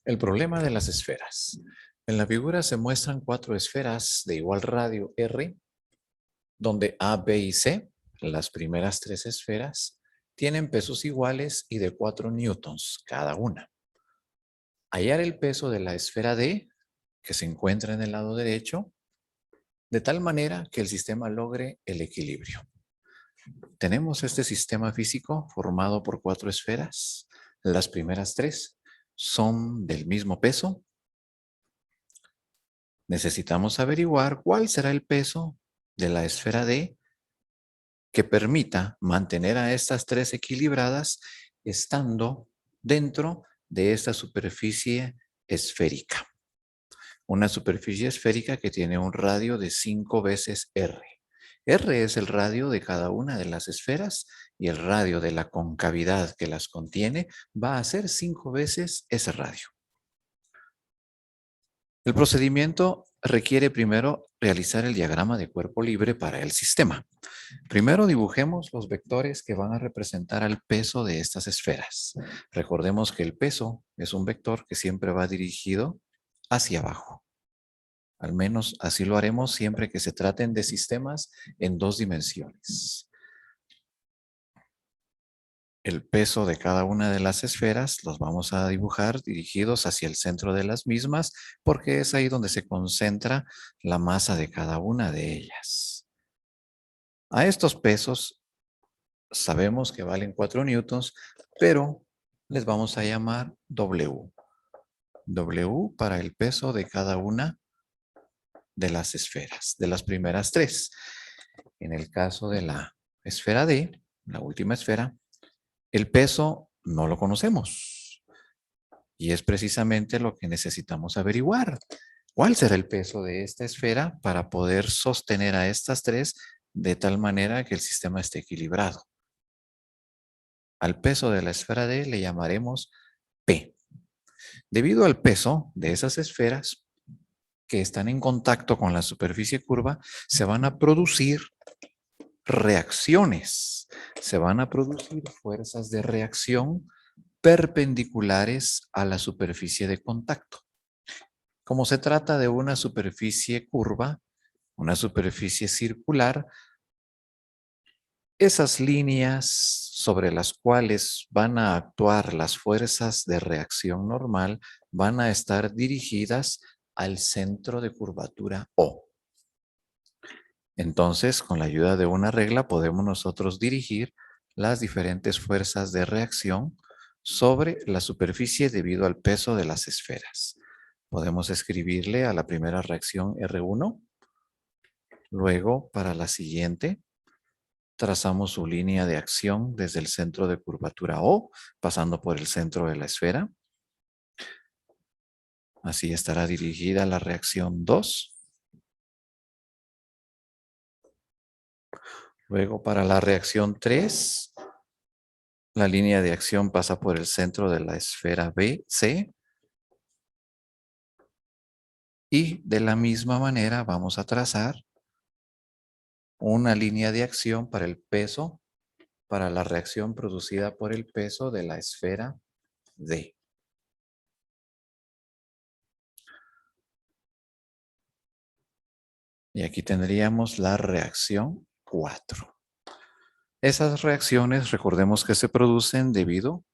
El problema de las esferas. En la figura se muestran 4 esferas de igual radio R, donde A, B y C, las primeras 3 esferas, tienen pesos iguales y de 4 newtons cada una. Hallar el peso de la esfera D, que se encuentra en el lado derecho, de tal manera que el sistema logre el equilibrio. Tenemos este sistema físico formado por 4 esferas. Las primeras 3 son del mismo peso. Necesitamos averiguar cuál será el peso de la esfera D que permita mantener a estas 3 equilibradas estando dentro de esta superficie esférica. Una superficie esférica que tiene un radio de 5 veces R. R es el radio de cada una de las esferas y el radio de la concavidad que las contiene va a ser 5 veces ese radio. El procedimiento requiere primero realizar el diagrama de cuerpo libre para el sistema. Primero dibujemos los vectores que van a representar al peso de estas esferas. Recordemos que el peso es un vector que siempre va dirigido hacia abajo. Al menos así lo haremos siempre que se traten de sistemas en 2 dimensiones. El peso de cada una de las esferas los vamos a dibujar dirigidos hacia el centro de las mismas porque es ahí donde se concentra la masa de cada una de ellas. A estos pesos sabemos que valen 4 newtons, pero les vamos a llamar W. W para el peso de cada una de las esferas, de las primeras 3. En el caso de la esfera D, la última esfera, el peso no lo conocemos. Y es precisamente lo que necesitamos averiguar. ¿Cuál será el peso de esta esfera para poder sostener a estas 3 de tal manera que el sistema esté equilibrado? Al peso de la esfera D le llamaremos P. Debido al peso de esas esferas que están en contacto con la superficie curva, se van a producir reacciones. Se van a producir fuerzas de reacción perpendiculares a la superficie de contacto. Como se trata de una superficie curva, una superficie circular, esas líneas sobre las cuales van a actuar las fuerzas de reacción normal van a estar dirigidas al centro de curvatura O. Entonces, con la ayuda de una regla podemos nosotros dirigir las diferentes fuerzas de reacción sobre la superficie debido al peso de las esferas. Podemos escribirle a la primera reacción R1, luego para la siguiente trazamos su línea de acción desde el centro de curvatura O, pasando por el centro de la esfera. Así estará dirigida la reacción 2. Luego para la reacción 3, la línea de acción pasa por el centro de la esfera BC. Y de la misma manera vamos a trazar una línea de acción para el peso, para la reacción producida por el peso de la esfera D. Y aquí tendríamos la reacción 4. Esas reacciones, recordemos que se producen debido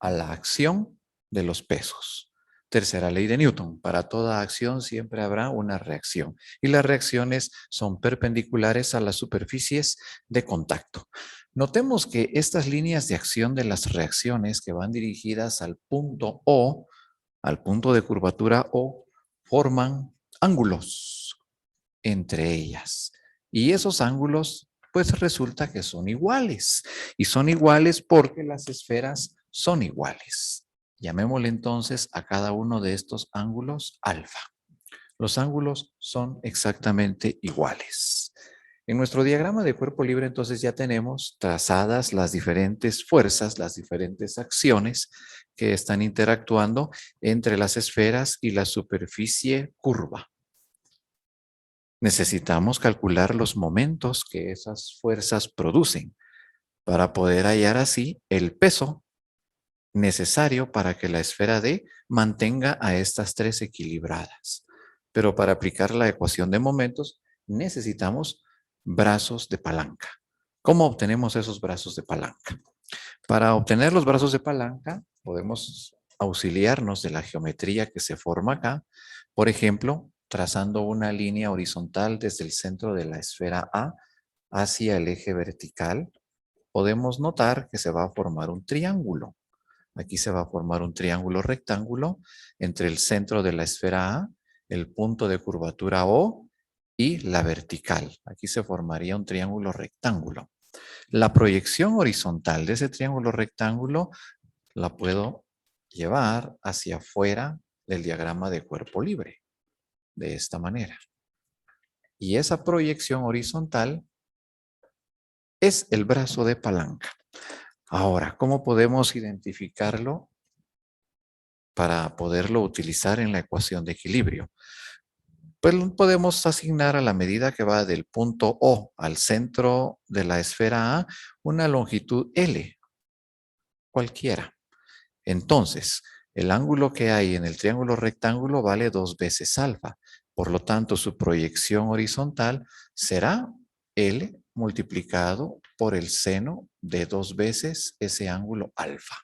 a la acción de los pesos. Tercera ley de Newton. Para toda acción siempre habrá una reacción. Y las reacciones son perpendiculares a las superficies de contacto. Notemos que estas líneas de acción de las reacciones que van dirigidas al punto O, al punto de curvatura O, forman ángulos entre ellas. Y esos ángulos, pues resulta que son iguales. Y son iguales porque las esferas son iguales. Llamémosle entonces a cada uno de estos ángulos alfa. Los ángulos son exactamente iguales. En nuestro diagrama de cuerpo libre entonces ya tenemos trazadas las diferentes fuerzas, las diferentes acciones que están interactuando entre las esferas y la superficie curva. Necesitamos calcular los momentos que esas fuerzas producen para poder hallar así el peso necesario para que la esfera D mantenga a estas tres equilibradas. Pero para aplicar la ecuación de momentos necesitamos brazos de palanca. ¿Cómo obtenemos esos brazos de palanca? Para obtener los brazos de palanca podemos auxiliarnos de la geometría que se forma acá. Por ejemplo, trazando una línea horizontal desde el centro de la esfera A hacia el eje vertical, podemos notar que se va a formar un triángulo. Aquí se va a formar un triángulo rectángulo entre el centro de la esfera A, el punto de curvatura O y la vertical. Aquí se formaría un triángulo rectángulo. La proyección horizontal de ese triángulo rectángulo la puedo llevar hacia afuera del diagrama de cuerpo libre, de esta manera. Y esa proyección horizontal es el brazo de palanca. Ahora, ¿cómo podemos identificarlo para poderlo utilizar en la ecuación de equilibrio? Pues podemos asignar a la medida que va del punto O al centro de la esfera A una longitud L, cualquiera. Entonces, el ángulo que hay en el triángulo rectángulo vale 2 veces alfa. Por lo tanto, su proyección horizontal será L multiplicado por el seno de 2 veces ese ángulo alfa.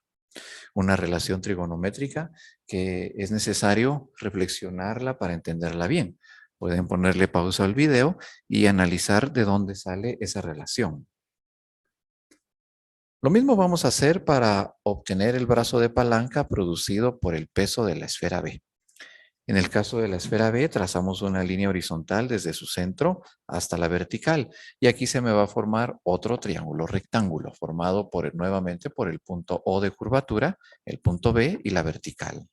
Una relación trigonométrica que es necesario reflexionarla para entenderla bien. Pueden ponerle pausa al video y analizar de dónde sale esa relación. Lo mismo vamos a hacer para obtener el brazo de palanca producido por el peso de la esfera B. En el caso de la esfera B, trazamos una línea horizontal desde su centro hasta la vertical. Y aquí se me va a formar otro triángulo rectángulo, formado nuevamente por el punto O de curvatura, el punto B y la vertical.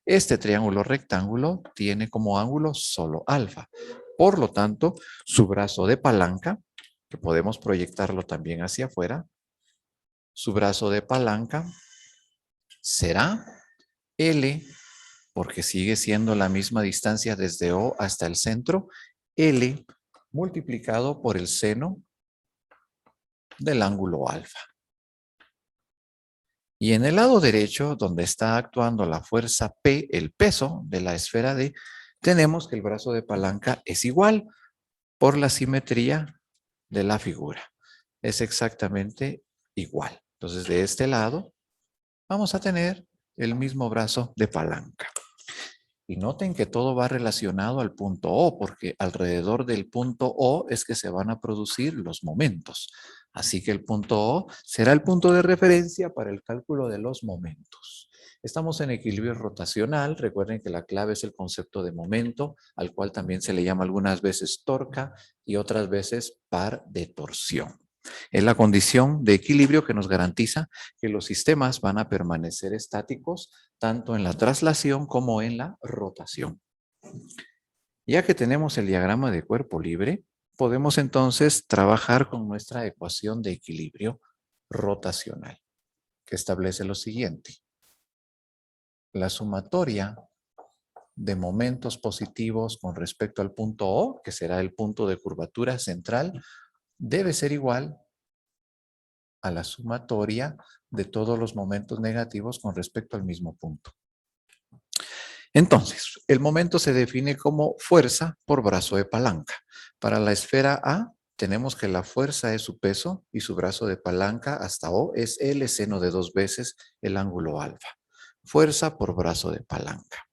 Este triángulo rectángulo tiene como ángulo solo alfa. Por lo tanto, su brazo de palanca, que podemos proyectarlo también hacia afuera, su brazo de palanca será L, porque sigue siendo la misma distancia desde O hasta el centro, L multiplicado por el seno del ángulo alfa. Y en el lado derecho, donde está actuando la fuerza P, el peso de la esfera D, tenemos que el brazo de palanca es igual por la simetría de la figura. Es exactamente igual. Entonces, de este lado, vamos a tener el mismo brazo de palanca. Y noten que todo va relacionado al punto O, porque alrededor del punto O es que se van a producir los momentos. Así que el punto O será el punto de referencia para el cálculo de los momentos. Estamos en equilibrio rotacional. Recuerden que la clave es el concepto de momento, al cual también se le llama algunas veces torca y otras veces par de torsión. Es la condición de equilibrio que nos garantiza que los sistemas van a permanecer estáticos tanto en la traslación como en la rotación. Ya que tenemos el diagrama de cuerpo libre, podemos entonces trabajar con nuestra ecuación de equilibrio rotacional, que establece lo siguiente. La sumatoria de momentos positivos con respecto al punto O, que será el punto de curvatura central, debe ser igual a la sumatoria de todos los momentos negativos con respecto al mismo punto. Entonces, el momento se define como fuerza por brazo de palanca. Para la esfera A, tenemos que la fuerza es su peso y su brazo de palanca hasta O es L seno de 2 veces el ángulo alfa. Fuerza por brazo de palanca.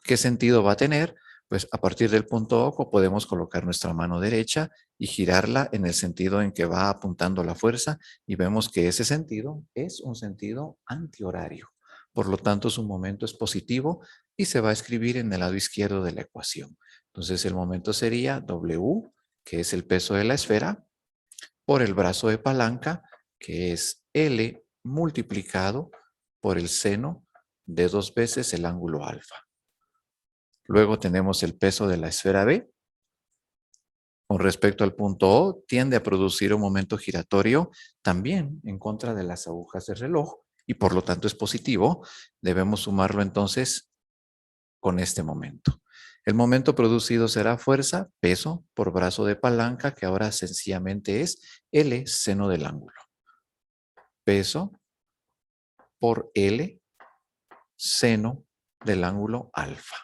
¿Qué sentido va a tener? Pues a partir del punto O podemos colocar nuestra mano derecha y girarla en el sentido en que va apuntando la fuerza y vemos que ese sentido es un sentido antihorario. Por lo tanto, su momento es positivo y se va a escribir en el lado izquierdo de la ecuación. Entonces, el momento sería W, que es el peso de la esfera, por el brazo de palanca, que es L multiplicado por el seno de 2 veces el ángulo alfa. Luego tenemos el peso de la esfera B. Con respecto al punto O, tiende a producir un momento giratorio también en contra de las agujas del reloj y por lo tanto es positivo. Debemos sumarlo entonces con este momento. El momento producido será fuerza, peso por brazo de palanca, que ahora sencillamente es L seno del ángulo. Peso por L seno del ángulo alfa.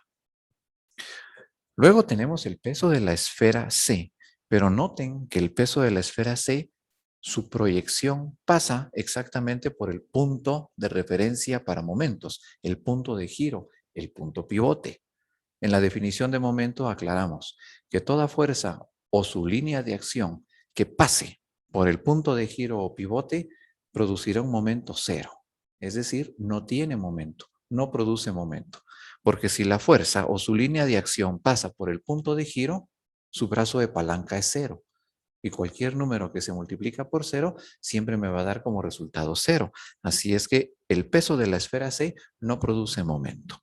Luego tenemos el peso de la esfera C, pero noten que el peso de la esfera C, su proyección pasa exactamente por el punto de referencia para momentos, el punto de giro, el punto pivote. En la definición de momento aclaramos que toda fuerza o su línea de acción que pase por el punto de giro o pivote producirá un momento cero. Es decir, no tiene momento, no produce momento. Porque si la fuerza o su línea de acción pasa por el punto de giro, su brazo de palanca es cero. Y cualquier número que se multiplica por cero siempre me va a dar como resultado cero. Así es que el peso de la esfera C no produce momento.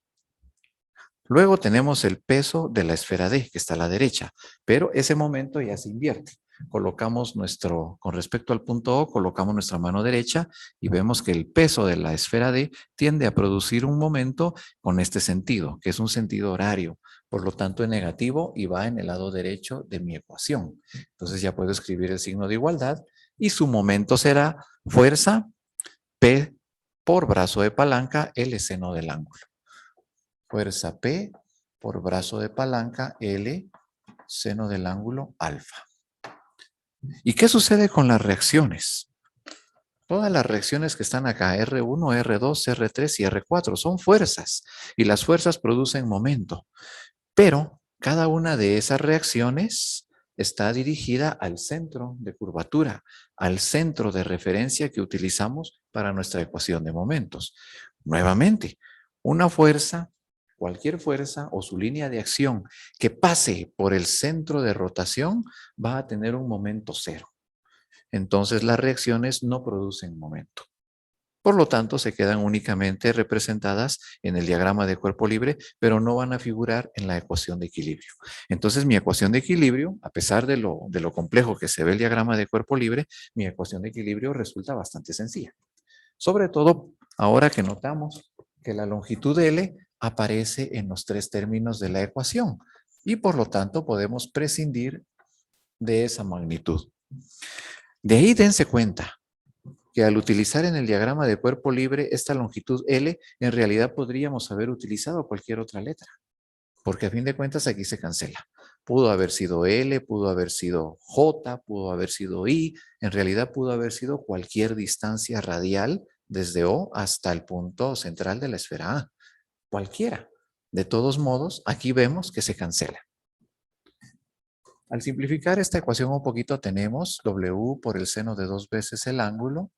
Luego tenemos el peso de la esfera D, que está a la derecha, pero ese momento ya se invierte. Colocamos con respecto al punto O, colocamos nuestra mano derecha y vemos que el peso de la esfera D tiende a producir un momento con este sentido, que es un sentido horario, por lo tanto es negativo y va en el lado derecho de mi ecuación. Entonces ya puedo escribir el signo de igualdad y su momento será fuerza P por brazo de palanca L seno del ángulo. Fuerza P por brazo de palanca L seno del ángulo alfa. ¿Y qué sucede con las reacciones? Todas las reacciones que están acá, R1, R2, R3 y R4, son fuerzas y las fuerzas producen momento. Pero cada una de esas reacciones está dirigida al centro de curvatura, al centro de referencia que utilizamos para nuestra ecuación de momentos. Nuevamente, una fuerza, cualquier fuerza o su línea de acción que pase por el centro de rotación va a tener un momento cero. Entonces las reacciones no producen momento. Por lo tanto, se quedan únicamente representadas en el diagrama de cuerpo libre, pero no van a figurar en la ecuación de equilibrio. Entonces, mi ecuación de equilibrio, a pesar de lo complejo que se ve el diagrama de cuerpo libre, mi ecuación de equilibrio resulta bastante sencilla. Sobre todo, ahora que notamos que la longitud L aparece en los tres términos de la ecuación y por lo tanto podemos prescindir de esa magnitud. De ahí dense cuenta que al utilizar en el diagrama de cuerpo libre esta longitud L, en realidad podríamos haber utilizado cualquier otra letra, porque a fin de cuentas aquí se cancela. Pudo haber sido L, pudo haber sido J, pudo haber sido I, en realidad pudo haber sido cualquier distancia radial desde O hasta el punto central de la esfera A, cualquiera. De todos modos, aquí vemos que se cancela. Al simplificar esta ecuación un poquito tenemos W por el seno de 2 veces el ángulo,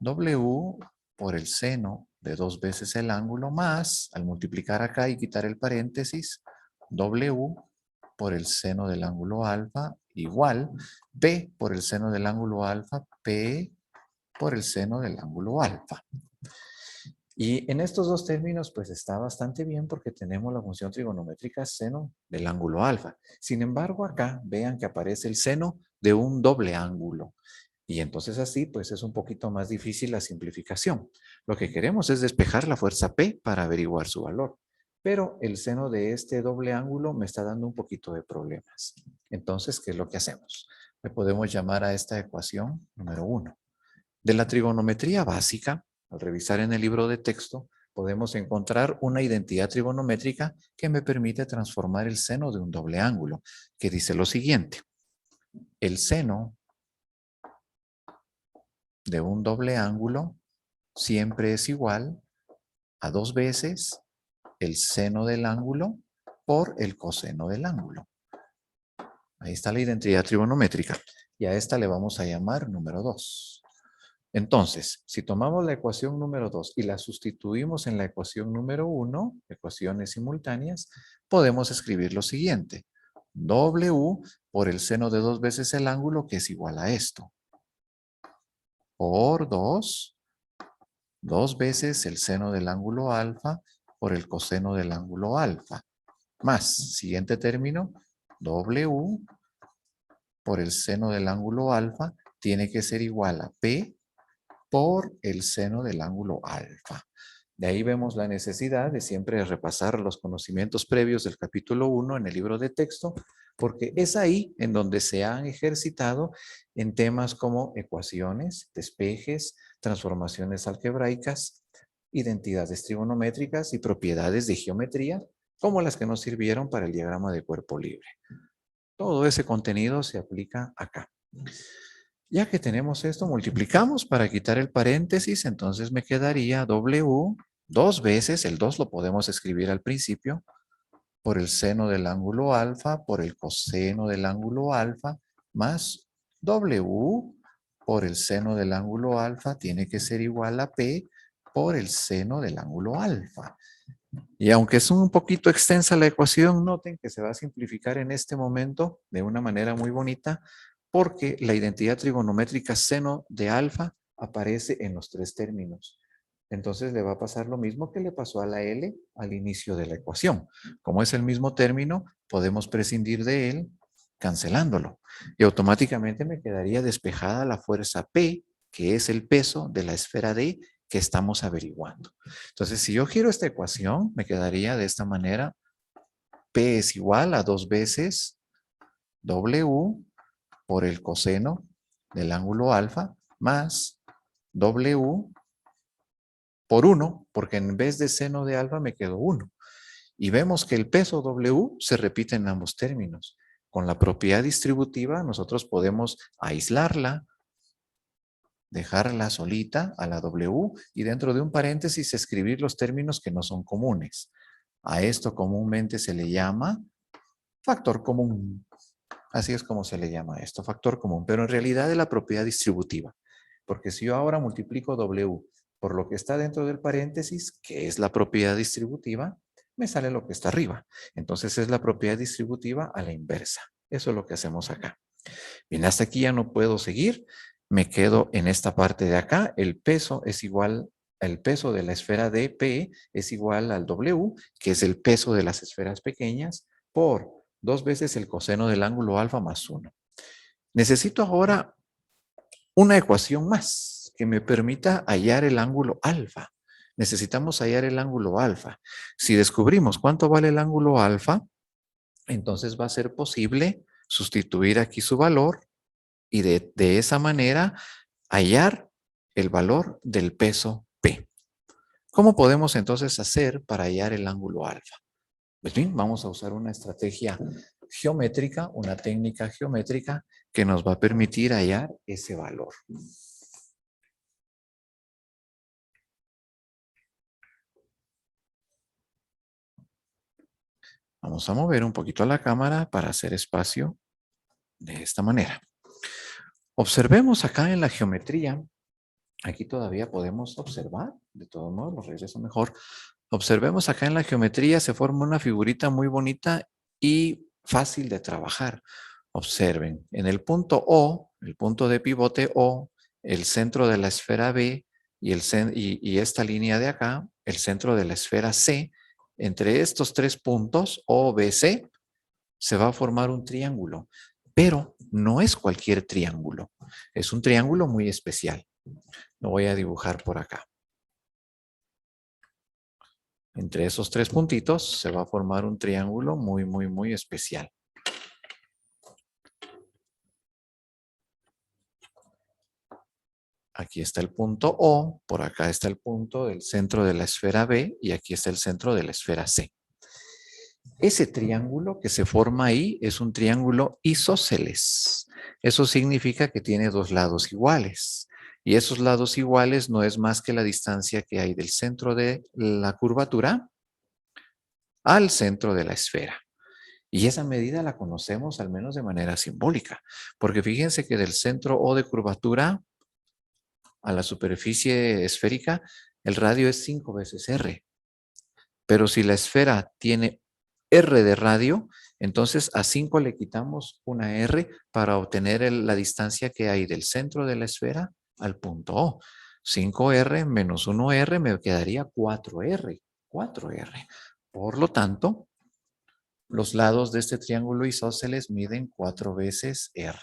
W por el seno de 2 veces el ángulo más, al multiplicar acá y quitar el paréntesis, W por el seno del ángulo alfa igual P por el seno del ángulo alfa, P por el seno del ángulo alfa. Y en estos dos términos pues está bastante bien porque tenemos la función trigonométrica seno del ángulo alfa. Sin embargo acá vean que aparece el seno de un doble ángulo. Y entonces así pues es un poquito más difícil la simplificación. Lo que queremos es despejar la fuerza P para averiguar su valor. Pero el seno de este doble ángulo me está dando un poquito de problemas. Entonces, ¿qué es lo que hacemos? Le podemos llamar a esta ecuación número 1. De la trigonometría básica, al revisar en el libro de texto, podemos encontrar una identidad trigonométrica que me permite transformar el seno de un doble ángulo, que dice lo siguiente. El seno de un doble ángulo siempre es igual a 2 veces el seno del ángulo por el coseno del ángulo. Ahí está la identidad trigonométrica. Y a esta le vamos a llamar número 2. Entonces, si tomamos la ecuación número 2 y la sustituimos en la ecuación número 1, ecuaciones simultáneas, podemos escribir lo siguiente. W por el seno de 2 veces el ángulo, que es igual a esto. Por 2 veces el seno del ángulo alfa por el coseno del ángulo alfa. Más, siguiente término, W por el seno del ángulo alfa tiene que ser igual a P por el seno del ángulo alfa. De ahí vemos la necesidad de siempre repasar los conocimientos previos del capítulo 1 en el libro de texto, porque es ahí en donde se han ejercitado en temas como ecuaciones, despejes, transformaciones algebraicas, identidades trigonométricas y propiedades de geometría, como las que nos sirvieron para el diagrama de cuerpo libre. Todo ese contenido se aplica acá. Ya que tenemos esto, multiplicamos para quitar el paréntesis, entonces me quedaría W dos veces, el 2 lo podemos escribir al principio, por el seno del ángulo alfa, por el coseno del ángulo alfa, más W por el seno del ángulo alfa tiene que ser igual a P por el seno del ángulo alfa. Y aunque es un poquito extensa la ecuación, noten que se va a simplificar en este momento de una manera muy bonita porque la identidad trigonométrica seno de alfa aparece en los tres términos. Entonces le va a pasar lo mismo que le pasó a la L al inicio de la ecuación. Como es el mismo término, podemos prescindir de él cancelándolo. Y automáticamente me quedaría despejada la fuerza P, que es el peso de la esfera D que estamos averiguando. Entonces, si yo giro esta ecuación, me quedaría de esta manera. P es igual a 2 veces W por el coseno del ángulo alfa más W por 1, porque en vez de seno de alfa me quedó 1. Y vemos que el peso W se repite en ambos términos. Con la propiedad distributiva nosotros podemos aislarla, dejarla solita a la W y dentro de un paréntesis escribir los términos que no son comunes. A esto comúnmente se le llama factor común. Así es como se le llama a esto, factor común. Pero en realidad es la propiedad distributiva. Porque si yo ahora multiplico W por lo que está dentro del paréntesis, que es la propiedad distributiva, me sale lo que está arriba. Entonces es la propiedad distributiva a la inversa. Eso es lo que hacemos acá. Bien, hasta aquí ya no puedo seguir. Me quedo en esta parte de acá. El peso es igual, el peso de la esfera de P es igual al W, que es el peso de las esferas pequeñas, por 2 veces el coseno del ángulo alfa más 1. Necesito ahora una ecuación más que me permita hallar el ángulo alfa. Necesitamos hallar el ángulo alfa. Si descubrimos cuánto vale el ángulo alfa, entonces va a ser posible sustituir aquí su valor y de esa manera hallar el valor del peso P. ¿Cómo podemos entonces hacer para hallar el ángulo alfa? Pues bien, vamos a usar una estrategia geométrica, una técnica geométrica que nos va a permitir hallar ese valor. Vamos a mover un poquito la cámara para hacer espacio de esta manera. Observemos acá en la geometría. Aquí todavía podemos observar, de todos modos, lo regreso mejor. Observemos acá en la geometría, se forma una figurita muy bonita y fácil de trabajar. Observen, en el punto O, el punto de pivote O, el centro de la esfera B y esta línea de acá, el centro de la esfera C, entre estos tres puntos, O, B, C, se va a formar un triángulo. Pero no es cualquier triángulo, es un triángulo muy especial. Lo voy a dibujar por acá. Entre esos tres puntitos se va a formar un triángulo muy, muy, muy especial. Aquí está el punto O, por acá está el punto del centro de la esfera B y aquí está el centro de la esfera C. Ese triángulo que se forma ahí es un triángulo isósceles. Eso significa que tiene dos lados iguales. Y esos lados iguales no es más que la distancia que hay del centro de la curvatura al centro de la esfera. Y esa medida la conocemos al menos de manera simbólica, porque fíjense que del centro O de curvatura a la superficie esférica, el radio es 5 veces R. Pero si la esfera tiene R de radio, entonces a 5 le quitamos una R para obtener la distancia que hay del centro de la esfera al punto O. 5R menos 1R me quedaría 4R. 4R. Por lo tanto, los lados de este triángulo isósceles miden 4 veces R.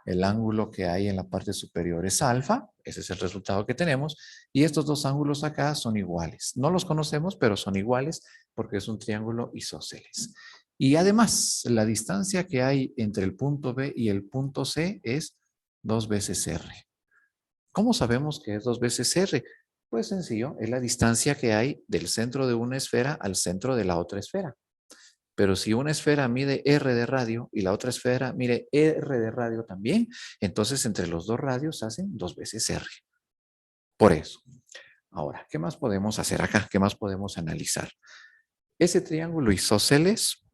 El ángulo que hay en la parte superior es alfa, ese es el resultado que tenemos, y estos dos ángulos acá son iguales. No los conocemos, pero son iguales porque es un triángulo isósceles. Y además, la distancia que hay entre el punto B y el punto C es 2 veces R. ¿Cómo sabemos que es 2 veces R? Pues sencillo, es la distancia que hay del centro de una esfera al centro de la otra esfera. Pero si una esfera mide r de radio y la otra esfera mide r de radio también, entonces entre los dos radios hacen 2 veces r. Por eso. Ahora, ¿qué más podemos hacer acá? ¿Qué más podemos analizar? Ese triángulo isósceles,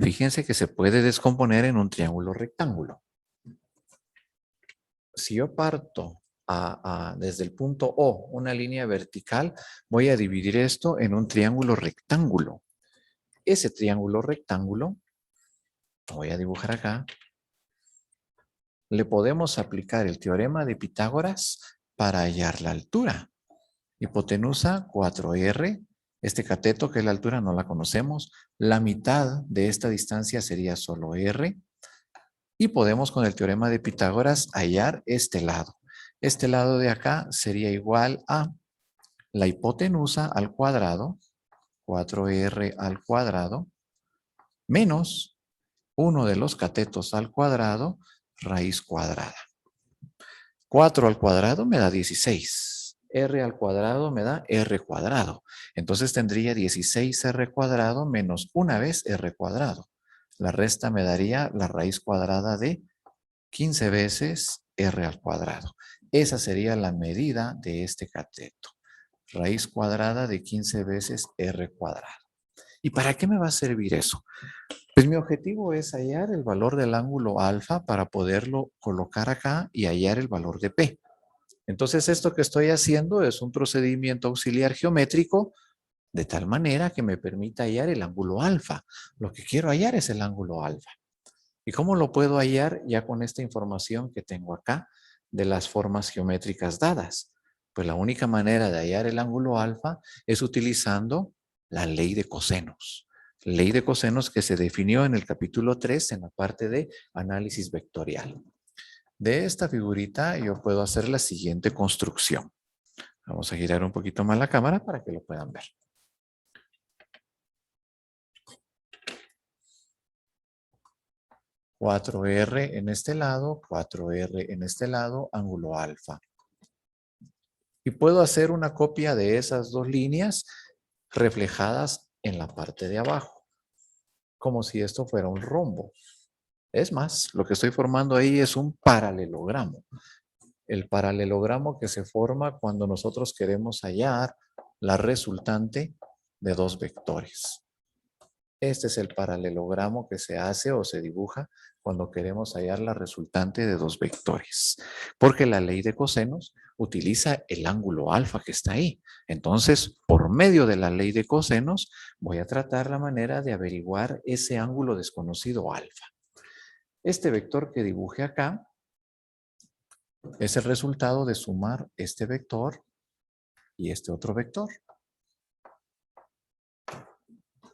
fíjense que se puede descomponer en un triángulo rectángulo. Si yo parto desde el punto O, una línea vertical, voy a dividir esto en un triángulo rectángulo. Ese triángulo rectángulo, lo voy a dibujar acá, le podemos aplicar el teorema de Pitágoras para hallar la altura. Hipotenusa 4R, este cateto que es la altura no la conocemos, la mitad de esta distancia sería solo R, y podemos con el teorema de Pitágoras hallar este lado. Este lado de acá sería igual a la hipotenusa al cuadrado, 4R al cuadrado, menos uno de los catetos al cuadrado, raíz cuadrada. 4 al cuadrado me da 16. R al cuadrado me da R cuadrado. Entonces tendría 16R cuadrado menos una vez R cuadrado. La resta me daría la raíz cuadrada de 15 veces R al cuadrado. Esa sería la medida de este cateto. Raíz cuadrada de 15 veces R cuadrado. ¿Y para qué me va a servir eso? Pues mi objetivo es hallar el valor del ángulo alfa para poderlo colocar acá y hallar el valor de P. Entonces esto que estoy haciendo es un procedimiento auxiliar geométrico de tal manera que me permita hallar el ángulo alfa. Lo que quiero hallar es el ángulo alfa. ¿Y cómo lo puedo hallar ya con esta información que tengo acá de las formas geométricas dadas? Pues la única manera de hallar el ángulo alfa es utilizando la ley de cosenos. Ley de cosenos que se definió en el capítulo 3 en la parte de análisis vectorial. De esta figurita yo puedo hacer la siguiente construcción. Vamos a girar un poquito más la cámara para que lo puedan ver. (4R) en este lado, 4R en este lado, ángulo alfa. Y puedo hacer una copia de esas dos líneas reflejadas en la parte de abajo, como si esto fuera un rombo. Es más, lo que estoy formando ahí es un paralelogramo. El paralelogramo que se forma cuando nosotros queremos hallar la resultante de dos vectores. Este es el paralelogramo que se hace o se dibuja cuando queremos hallar la resultante de dos vectores. Porque la ley de cosenos utiliza el ángulo alfa que está ahí. Entonces, por medio de la ley de cosenos, voy a tratar la manera de averiguar ese ángulo desconocido alfa. Este vector que dibuje acá es el resultado de sumar este vector y este otro vector.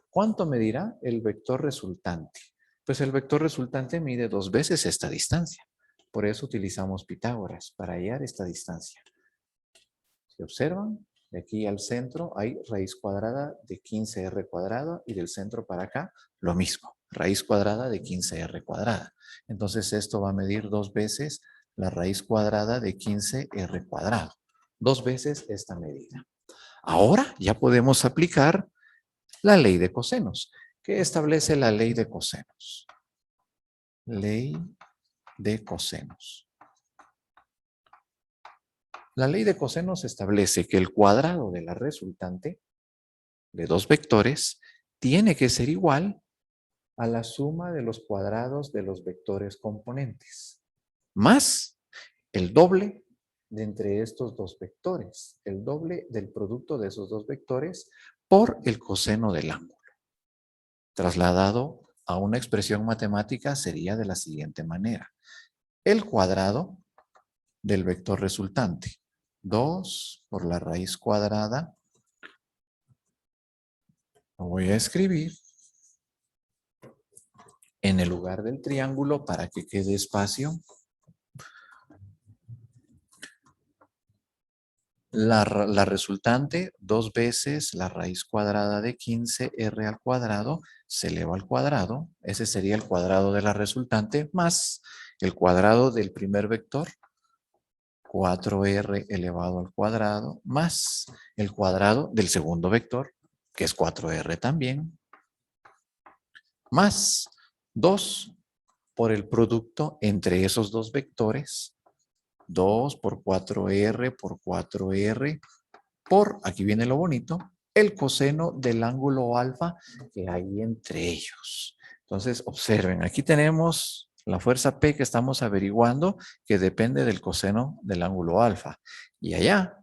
¿Cuánto medirá el vector resultante? Pues el vector resultante mide 2 veces esta distancia. Por eso utilizamos Pitágoras para hallar esta distancia. Si observan, de aquí al centro hay raíz cuadrada de 15R cuadrada y del centro para acá lo mismo, raíz cuadrada de 15R cuadrada. Entonces esto va a medir 2 veces la raíz cuadrada de 15R cuadrado. 2 veces esta medida. Ahora ya podemos aplicar la ley de cosenos. ¿Qué establece la ley de cosenos? Ley de cosenos. La ley de cosenos establece que el cuadrado de la resultante de dos vectores tiene que ser igual a la suma de los cuadrados de los vectores componentes, más el doble de entre estos dos vectores, el doble del producto de esos dos vectores por el coseno del ángulo. Trasladado a una expresión matemática sería de la siguiente manera. El cuadrado del vector resultante, 2 por la raíz cuadrada, lo voy a escribir en el lugar del triángulo para que quede espacio. La resultante, 2 veces la raíz cuadrada de 15R al cuadrado, se eleva al cuadrado. Ese sería el cuadrado de la resultante más el cuadrado del primer vector, 4r elevado al cuadrado más el cuadrado del segundo vector, que es 4r también, más 2 por el producto entre esos dos vectores, 2 por 4r por 4r por, aquí viene lo bonito, el coseno del ángulo alfa que hay entre ellos. Entonces, observen, aquí tenemos la fuerza P que estamos averiguando que depende del coseno del ángulo alfa. Y allá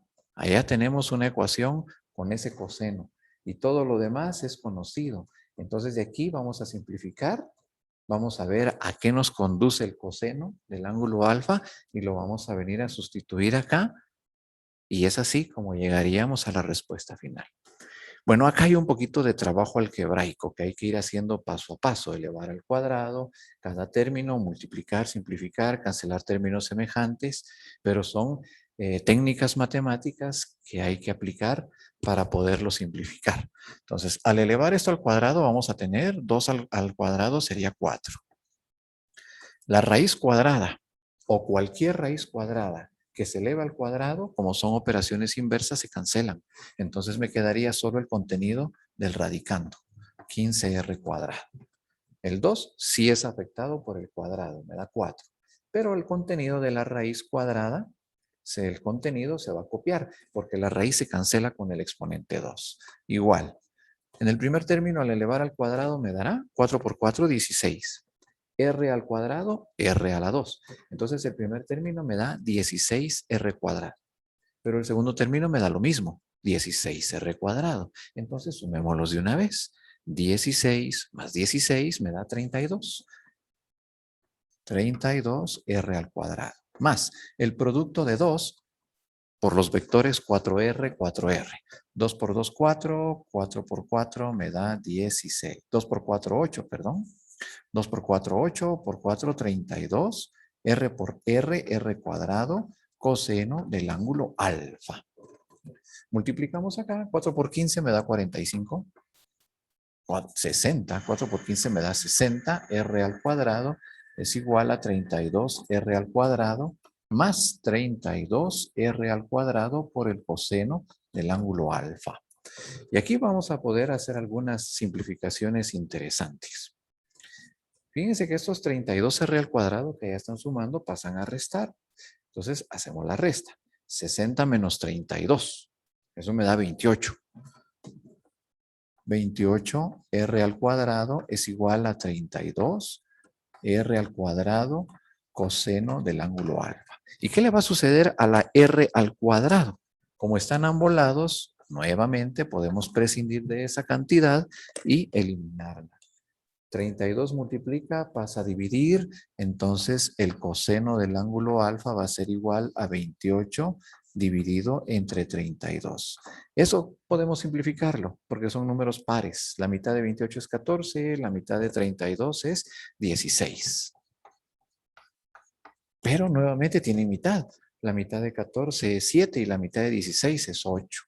tenemos una ecuación con ese coseno. Y todo lo demás es conocido. Entonces, de aquí vamos a simplificar. Vamos a ver a qué nos conduce el coseno del ángulo alfa y lo vamos a venir a sustituir acá. Y es así como llegaríamos a la respuesta final. Bueno, acá hay un poquito de trabajo algebraico que hay que ir haciendo paso a paso, elevar al cuadrado, cada término, multiplicar, simplificar, cancelar términos semejantes, pero son técnicas matemáticas que hay que aplicar para poderlo simplificar. Entonces, al elevar esto al cuadrado vamos a tener 2 al cuadrado sería 4. La raíz cuadrada o cualquier raíz cuadrada que se eleva al cuadrado, como son operaciones inversas, se cancelan. Entonces me quedaría solo el contenido del radicando, 15r cuadrado. El 2 sí es afectado por el cuadrado, me da 4. Pero el contenido de la raíz cuadrada, el contenido se va a copiar, porque la raíz se cancela con el exponente 2. Igual, en el primer término al elevar al cuadrado me dará 4 por 4, 16. R al cuadrado, R a la 2. Entonces el primer término me da 16R cuadrado. Pero el segundo término me da lo mismo, 16R cuadrado. Entonces sumémoslos de una vez. 16 más 16 me da 32. 32R al cuadrado. Más el producto de 2 por los vectores 4R, 4R. 2 por 2, 4. 4 por 4 me da 16. 2 por 4, 8, perdón. 2 por 4, 8, por 4, 32, r por r cuadrado, coseno del ángulo alfa. Multiplicamos acá, 4 por 15 me da 45, 60, 4 por 15 me da 60, r al cuadrado es igual a 32 r al cuadrado más 32 r al cuadrado por el coseno del ángulo alfa. Y aquí vamos a poder hacer algunas simplificaciones interesantes. Fíjense que estos 32r al cuadrado que ya están sumando pasan a restar. Entonces hacemos la resta. 60 menos 32. Eso me da 28. 28r al cuadrado es igual a 32r al cuadrado coseno del ángulo alfa. ¿Y qué le va a suceder a la r al cuadrado? Como están ambos lados, nuevamente podemos prescindir de esa cantidad y eliminarla. 32 multiplica, pasa a dividir, entonces el coseno del ángulo alfa va a ser igual a 28 dividido entre 32. Eso podemos simplificarlo porque son números pares. La mitad de 28 es 14, la mitad de 32 es 16. Pero nuevamente tienen mitad. La mitad de 14 es 7 y la mitad de 16 es 8.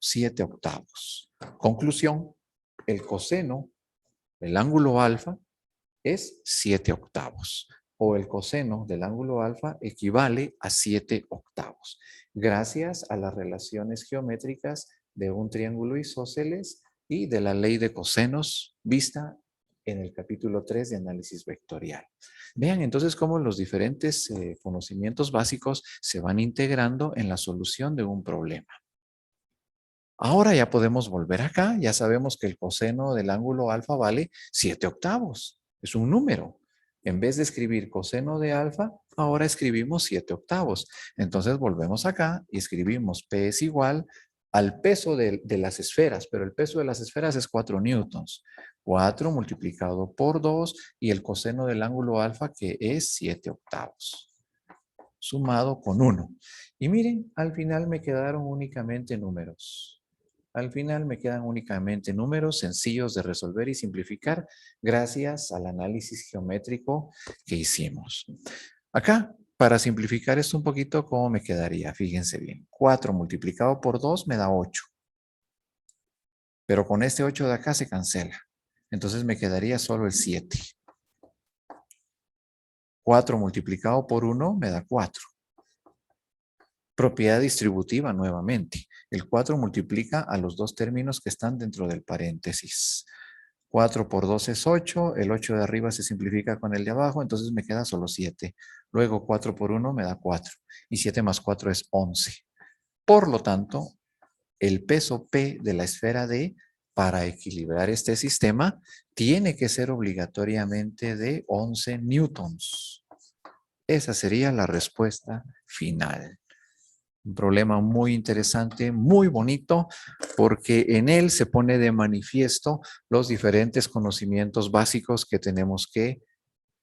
7 octavos. Conclusión, el coseno el ángulo alfa es 7 octavos o el coseno del ángulo alfa equivale a 7 octavos gracias a las relaciones geométricas de un triángulo isósceles y de la ley de cosenos vista en el capítulo 3 de análisis vectorial. Vean entonces cómo los diferentes conocimientos básicos se van integrando en la solución de un problema. Ahora ya podemos volver acá, ya sabemos que el coseno del ángulo alfa vale 7 octavos, es un número. En vez de escribir coseno de alfa, ahora escribimos 7 octavos. Entonces volvemos acá y escribimos P es igual al peso de las esferas, pero el peso de las esferas es 4 newtons. 4 multiplicado por 2 y el coseno del ángulo alfa que es 7 octavos, sumado con 1. Y miren, al final me quedaron únicamente números. Al final me quedan únicamente números sencillos de resolver y simplificar gracias al análisis geométrico que hicimos. Acá, para simplificar esto un poquito, ¿cómo me quedaría? Fíjense bien. 4 multiplicado por 2 me da 8. Pero con este 8 de acá se cancela. Entonces me quedaría solo el 7. 4 multiplicado por 1 me da 4. Propiedad distributiva nuevamente. El 4 multiplica a los dos términos que están dentro del paréntesis. 4 por 2 es 8, el 8 de arriba se simplifica con el de abajo, entonces me queda solo 7. Luego 4 por 1 me da 4 y 7 más 4 es 11. Por lo tanto, el peso P de la esfera D para equilibrar este sistema tiene que ser obligatoriamente de 11 newtons. Esa sería la respuesta final. Un problema muy interesante, muy bonito, porque en él se pone de manifiesto los diferentes conocimientos básicos que tenemos que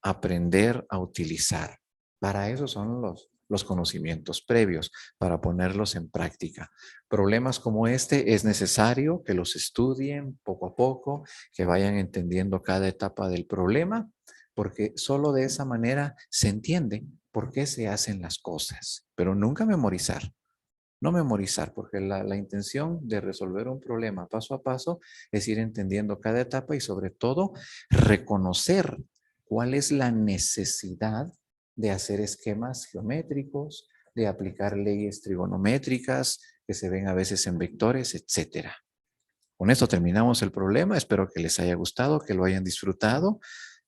aprender a utilizar. Para eso son los conocimientos previos, para ponerlos en práctica. Problemas como este es necesario que los estudien poco a poco, que vayan entendiendo cada etapa del problema, porque solo de esa manera se entiende por qué se hacen las cosas, pero nunca memorizar. No memorizar, porque la intención de resolver un problema paso a paso es ir entendiendo cada etapa y sobre todo reconocer cuál es la necesidad de hacer esquemas geométricos, de aplicar leyes trigonométricas que se ven a veces en vectores, etcétera. Con esto terminamos el problema. Espero que les haya gustado, que lo hayan disfrutado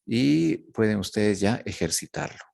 y pueden ustedes ya ejercitarlo.